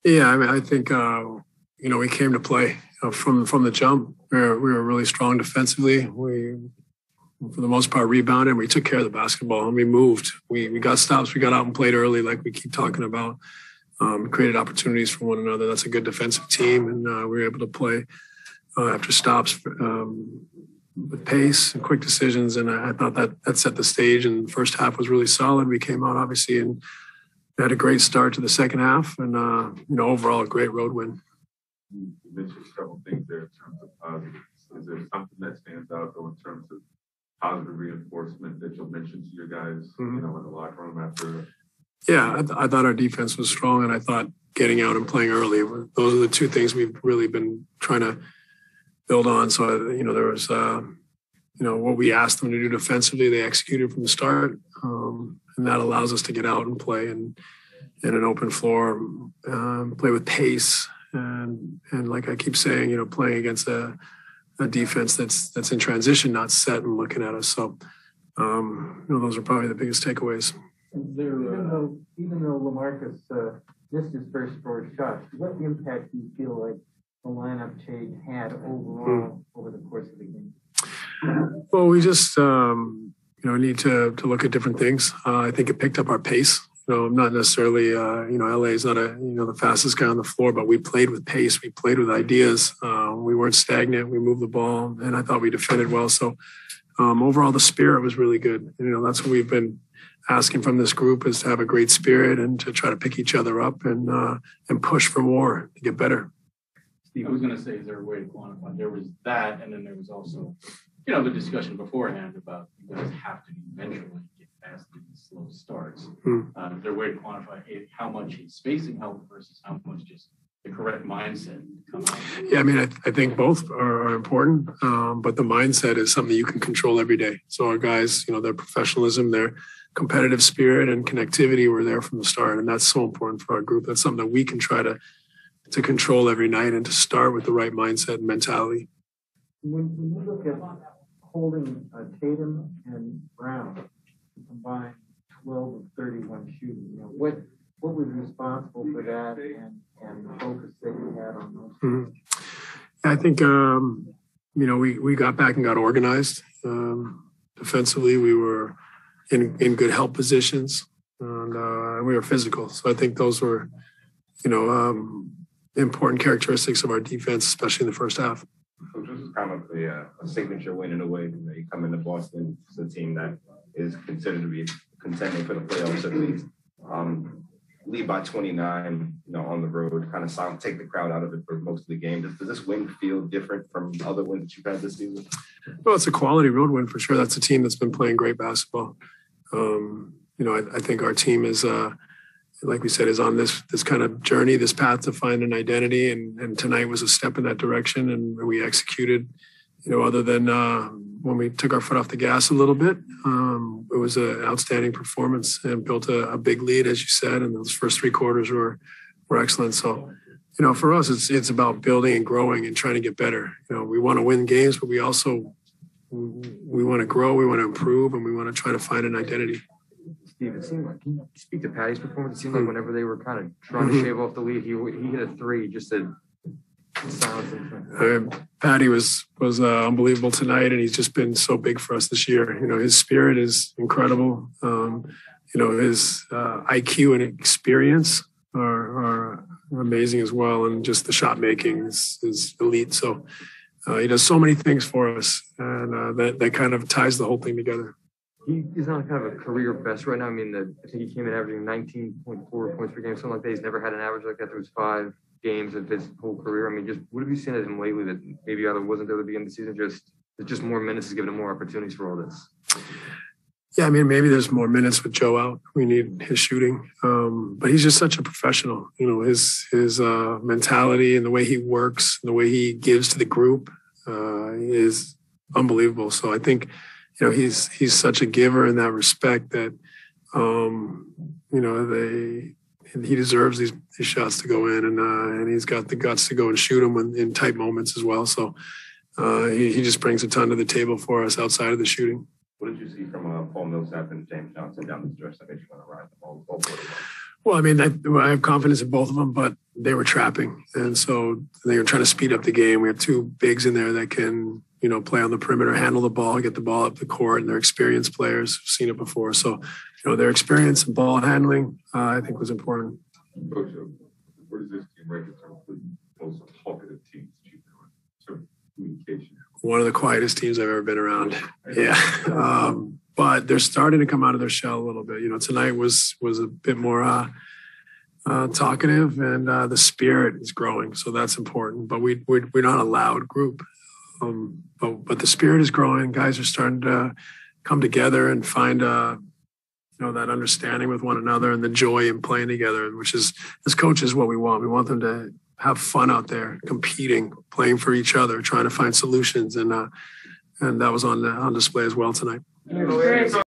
Yeah, I mean, I think we came to play from the jump. We were really strong defensively. We, for the most part, rebounded. We took care of the basketball and we moved. We got stops. We got out and played early, like we keep talking about. Created opportunities for one another. That's a good defensive team, and we were able to play after stops with pace and quick decisions. And I thought that set the stage. And the first half was really solid. We came out obviously and had a great start to the second half, and overall a great road win. You mentioned several things there in terms of positives. Is there something that stands out though in terms of positive reinforcement that you'll mention to your guys, in the locker room after? Yeah, I thought our defense was strong, and I thought getting out and playing early. Those are the two things we've really been trying to build on. So there was what we asked them to do defensively, they executed from the start, and that allows us to get out and play in an open floor, play with pace, and like I keep saying, playing against a defense that's in transition, not set and looking at us. So those are probably the biggest takeaways. Even though LaMarcus missed his first 4 shots, what impact do you feel like the lineup change had overall over the course of the game? Well, we just need to look at different things. I think it picked up our pace. Not necessarily, LA is not the fastest guy on the floor, but we played with pace. We played with ideas. We weren't stagnant. We moved the ball, and I thought we defended well. So overall, the spirit was really good. That's what we've been asking from this group, is to have a great spirit and to try to pick each other up and push for more to get better. Steve, I was going to say, is there a way to quantify? There was that, and then there was also, the discussion beforehand about you guys have to eventually get past these slow starts. Is there a way to quantify how much is spacing help versus how much just the correct mindset to come out? Yeah, I mean, I think both are important, but the mindset is something you can control every day. So our guys, their professionalism, their competitive spirit and connectivity were there from the start, and that's so important for our group. That's something that we can try to control every night and to start with the right mindset and mentality. When you look at holding Tatum and Brown combined 12 of 31 shooting, what was responsible for that and the focus that you had on those? I think we got back and got organized. Defensively, we were in good help positions, and we were physical. So I think those were, important characteristics of our defense, especially in the first half. So this is kind of a signature win in a way. You come into Boston, it's a team that is considered to be contending for the playoffs at least. Lead by 29, on the road, kind of take the crowd out of it for most of the game. Does this win feel different from other wins that you've had this season? Well, it's a quality road win for sure. That's a team that's been playing great basketball. I think our team is, like we said, is on this kind of journey, this path to find an identity. And tonight was a step in that direction. And we executed, other than when we took our foot off the gas a little bit. It was an outstanding performance and built a big lead, as you said. And those first 3 quarters were excellent. So, for us, it's about building and growing and trying to get better. We want to win games, but we also we want to grow, we want to improve, and we want to try to find an identity. Steve, it seemed like, can you speak to Patty's performance? It seemed like whenever they were kind of trying to shave off the lead, he hit a 3 just to silence him. Patty was unbelievable tonight, and he's just been so big for us this year. His spirit is incredible. His IQ and experience are amazing as well, and just the shot making is elite. So he does so many things for us, and that kind of ties the whole thing together. He is on kind of a career best right now. I mean, I think he came in averaging 19.4 points per game, something like that. He's never had an average like that through his 5 games of his whole career. I mean, just what have you seen of him lately that maybe either wasn't there at the beginning of the season? Just more minutes is giving him more opportunities for all this. Yeah, I mean, maybe there's more minutes with Joe out. We need his shooting, but he's just such a professional. His mentality and the way he works, and the way he gives to the group is unbelievable. So I think, he's such a giver in that respect that, he deserves these shots to go in, and he's got the guts to go and shoot them in tight moments as well. So he just brings a ton to the table for us outside of the shooting. What did you see from Paul Millsap and James Johnson down the stretch that made you want to ride the ball? Well, I mean, I have confidence in both of them, but they were trapping. And so they were trying to speed up the game. We have two bigs in there that can, play on the perimeter, handle the ball, get the ball up the court, and they're experienced players who've seen it before. So, their experience in ball handling, I think was important. Coach, where does this team rank in terms of the most talkative teams that you've been in terms of communication? One of the quietest teams I've ever been around. Yeah. But they're starting to come out of their shell a little bit. Tonight was a bit more talkative, and the spirit is growing. So that's important. But we're not a loud group. But the spirit is growing. Guys are starting to come together and find that understanding with one another and the joy in playing together, which is, as coaches, what we want. We want them to have fun out there, competing, playing for each other, trying to find solutions, and that was on display as well tonight.